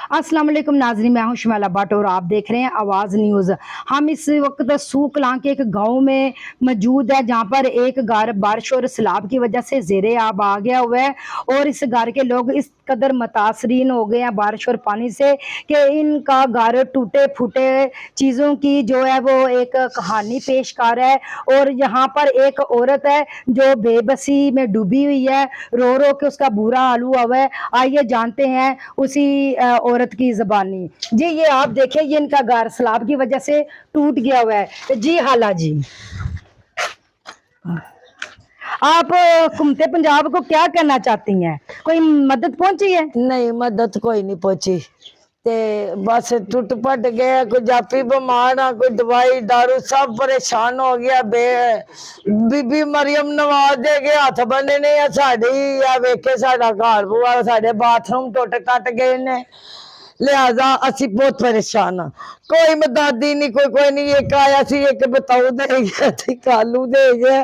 अस्सलाम वालेकुम नाज़रीन, मैं हूं शमाला भट्ट और आप देख रहे हैं आवाज़ न्यूज़। हम इस वक्त सूख कलां के एक गांव में मौजूद है जहां पर एक घर बारिश और सैलाब की वजह से ज़ेरे आब आ गया हुआ है और इस घर के लोग इस कदर मुतासरीन हो गए हैं बारिश और पानी से कि इनका घर टूटे फूटे चीज़ों की जो है वो एक कहानी पेश कर रहा है। और यहाँ पर एक औरत है जो बेबसी में डूबी हुई है, रो रो के उसका बुरा हाल हुआ हुआ है। आइए जानते हैं उसी औरत की ज़बानी। जी ये आप देखें, ये इनका घर सैलाब की वजह से टूट गया हुआ है। जी हाला जी, आप कुमते पंजाब को क्या कहना चाहती हैं? कोई मदद पहुंची है? नहीं, मदद कोई नहीं पहुंची ते बस टुट पट गया। कोई जापी बीमार आ, कोई दवाई दारू सब परेशान हो गया। बीबी मरियम नवाज दे के हथ बने ने साड़ी आ वेखे साडा घर बुआ साडे बाथरूम टुट कट गए ने, लिहाजा असी बहुत परेशान हाँ। कोई मदद ही नहीं, कोई नहीं। एक आया सी एक बताऊ दे गया ते कालू दे गया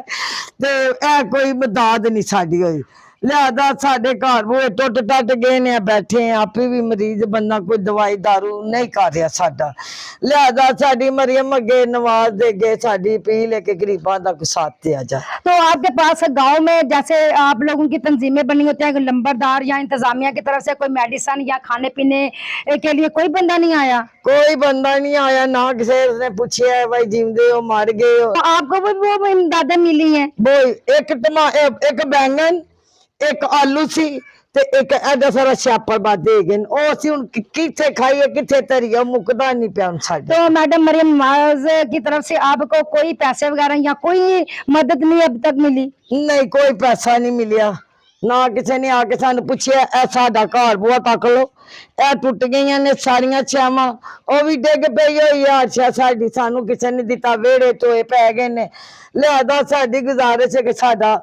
ते कोई मदद नहीं साडी होई। लिहाजा साडे घर बूहे टुट टट गए ने, बैठे हैं आपे भी मरीज बंदा, कोई दवाई दारू नहीं कर रहा साडा। लिहाजा साडी मरियम अगे नवाज दे गए साडी अपील है कि गरीबां दा कोई साथ दिया जाए। तो आपके पास गांव में जैसे आप लोगों की तंजीमें बनी होती हैं, लंबरदार या इंतजामिया की तरफ से कोई मेडिसिन या खाने पीने के लिए कोई बंदा नहीं आया? कोई बंदा नहीं आया, ना किसी ने पूछा है भाई जीवदे हो मर गए हो। तो आपको भी वो इमदादें मिली हैं? वो एक बैंगन एक आलू सी ते एक एडा सारा छापर दे गए। ओ असी हुन किथे खाइए किथे तरिए, मुकदा नहीं पिया साडे। तो मैडम मरियम नवाज की तरफ से आपको कोई पैसे वगैरह या कोई मदद नहीं अब तक मिली? नहीं, कोई पैसा नहीं मिलिया, ना किसी ने आके सानू पूछया ए साडा घर बुआ तक लो, ए टुट गई ने सारिया छावां, ओ भी डिग पई होई है अच्छा साडी, सानू किसी ने दिता, वेड़े टोए पै गए ने। लिहाजा साडी गुजारिश है कि साडा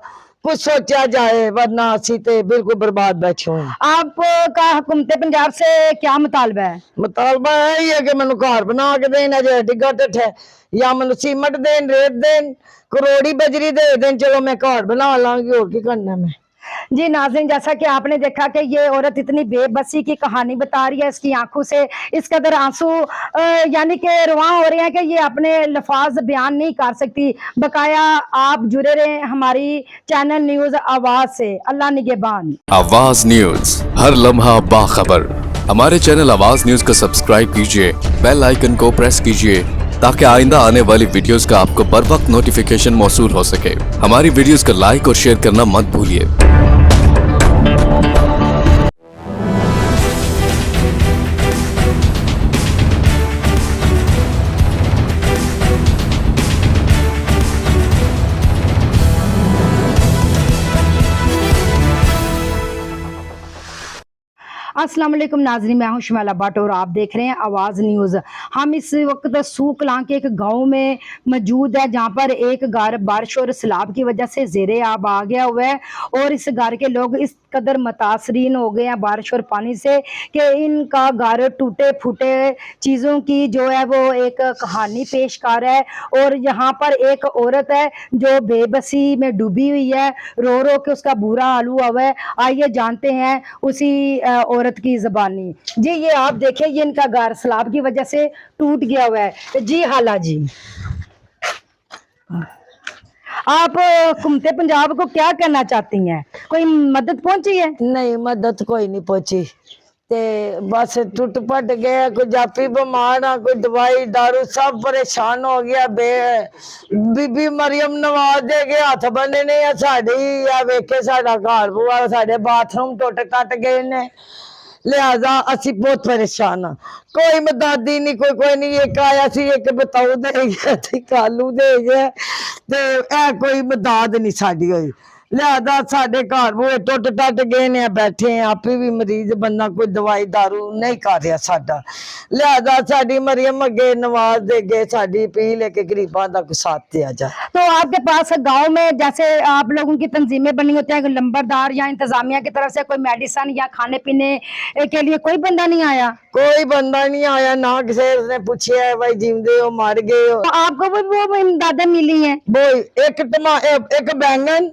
कुछ सोचा जाए, वरना असी ते बिल्कुल बर्बाद बैठे हुए। आपका हुकूमत पंजाब से क्या मुतालबा है? मुतालबा यही है कि मैनू घर बना के देना जो डिगा टिठ है, या मैनू सीमेंट देन, रेत देन, करोड़ी बजरी दे देन, चलो मैं घर बना लांगी, और की करना मैं। जी नाज़रीन, जैसा कि आपने देखा कि ये औरत इतनी बेबसी की कहानी बता रही है, इसकी आंखों से इस कदर आंसू यानी कि रुआं हो रहे हैं कि ये अपने लफाज बयान नहीं कर सकती। बकाया आप जुड़े रहे हमारी चैनल न्यूज़ आवाज़ से। अल्लाह निगहबान। आवाज न्यूज, हर लम्हा बाखबर। हमारे चैनल आवाज न्यूज को सब्सक्राइब कीजिए, बेल आइकन को प्रेस कीजिए ताकि आइंदा आने वाली वीडियोस का आपको बर वक्त नोटिफिकेशन मौसूल हो सके। हमारी वीडियोस को लाइक और शेयर करना मत भूलिए। अस्सलाम वालेकुम नाज़रीन, मैं हूं शमाला भट्ट और आप देख रहे हैं आवाज़ न्यूज़। हम इस वक्त सूख कलां के एक गांव में मौजूद है जहां पर एक घर बारिश और सैलाब की वजह से ज़ेरे आब आ गया हुआ है और इस घर के लोग इस कदर मुतासरीन हो गए हैं बारिश और पानी से कि इनका घर टूटे फूटे चीज़ों की जो है वो एक कहानी पेश कर रहा है। और यहाँ पर एक औरत है जो बेबसी में डूबी हुई है, रो रो के उसका बुरा हाल हुआ हुआ है। आइए जानते हैं उसी औरत की ज़बानी। जी ये आप देखें, ये इनका घर सैलाब की वजह से टूट गया हुआ है। जी हाला जी, आप हुकूमत पंजाब को क्या कहना चाहती हैं? कोई मदद पहुंची है? नहीं, मदद कोई नहीं पहुंची ते बस टुट पट गया। कोई जापी बीमार आ, कोई दवाई दारू सब परेशान हो गया। बीबी मरियम नवाज दे के हथ बने ने साड़ी आ वेखे साडा घर बुआ साडे बाथरूम टुट कट गए ने, लिहाजा असी बहुत परेशान हाँ। कोई मदद ही नहीं, कोई नहीं। एक आया सी एक बताऊ दे गया ते कालू दे गया ते कोई मदद नहीं साडी होई। लिहाजा साडे घर बूहे टुट टट गए ने, बैठे हैं आपे भी मरीज बंदा, कोई दवाई दारू नहीं कर रहा साडा। लिहाजा साडी मरियम अगे नवाज दे गए साडी अपील है कि गरीबां दा कोई साथ दिया जाए। तो आपके पास गांव में जैसे आप लोगों की तंजीमें बनी होती हैं, लंबरदार या इंतजामिया की तरफ से कोई मेडिसिन या खाने पीने के लिए कोई बंदा नहीं आया? कोई बंदा नहीं आया, ना किसी ने पूछा है भाई जीवदे हो मर गए हो। तो आपको भी वो इमदादें मिली हैं? वो एक बैंगन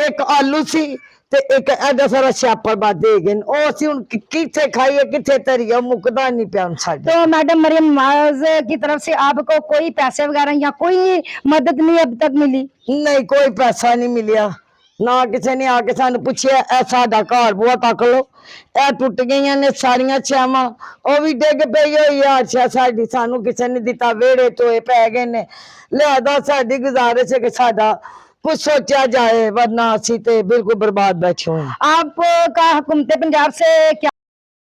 ਇੱਕ ਆਲੂ ਸੀ ਤੇ ਇੱਕ ਐਡਾ ਸਾਰਾ ਛਾਪਰ ਬਾਦੇ ਗਏ ਨੇ। ਉਹ ਅਸੀਂ ਹੁਣ ਕਿੱਥੇ ਖਾਈਏ ਕਿੱਥੇ ਧਰੀਏ, ਮੁੱਕਦਾ ਨਹੀਂ ਪਿਆ ਹੁਣ ਸਾਡੇ। तो मैडम मरियम नवाज की तरफ से आपको कोई पैसे वगैरह या कोई मदद नहीं अब तक मिली? ਨਹੀਂ ਕੋਈ ਪੈਸਾ ਨਹੀਂ ਮਿਲਿਆ, ਨਾ ਕਿਸੇ ਨੇ ਆ ਕੇ ਸਾਨੂੰ ਪੁੱਛਿਆ ਇਹ ਸਾਡਾ ਘਰ ਬੂਆ ਤੱਕ ਲੋ, ਇਹ ਟੁੱਟ ਗਈਆਂ ਨੇ ਸਾਰੀਆਂ ਛਾਵਾਂ, ਉਹ ਵੀ ਡਿੱਗ ਪਈ ਹੋਈ ਆ ਅੱਛਾ ਸਾਡੀ, ਸਾਨੂੰ ਕਿਸੇ ਨੇ ਦਿੱਤਾ, ਵਿਹੜੇ ਟੋਏ ਪੈ ਗਏ ਨੇ। ਲਿਆਦਾ ਸਾਡੀ ਗੁਜ਼ਾਰਿਸ਼ ਹੈ ਕਿ ਸਾਡਾ कुछ सोचा जाए, वरना असी ते बिल्कुल बर्बाद बैठे हुए हैं। आपका हुकूमत पंजाब से क्या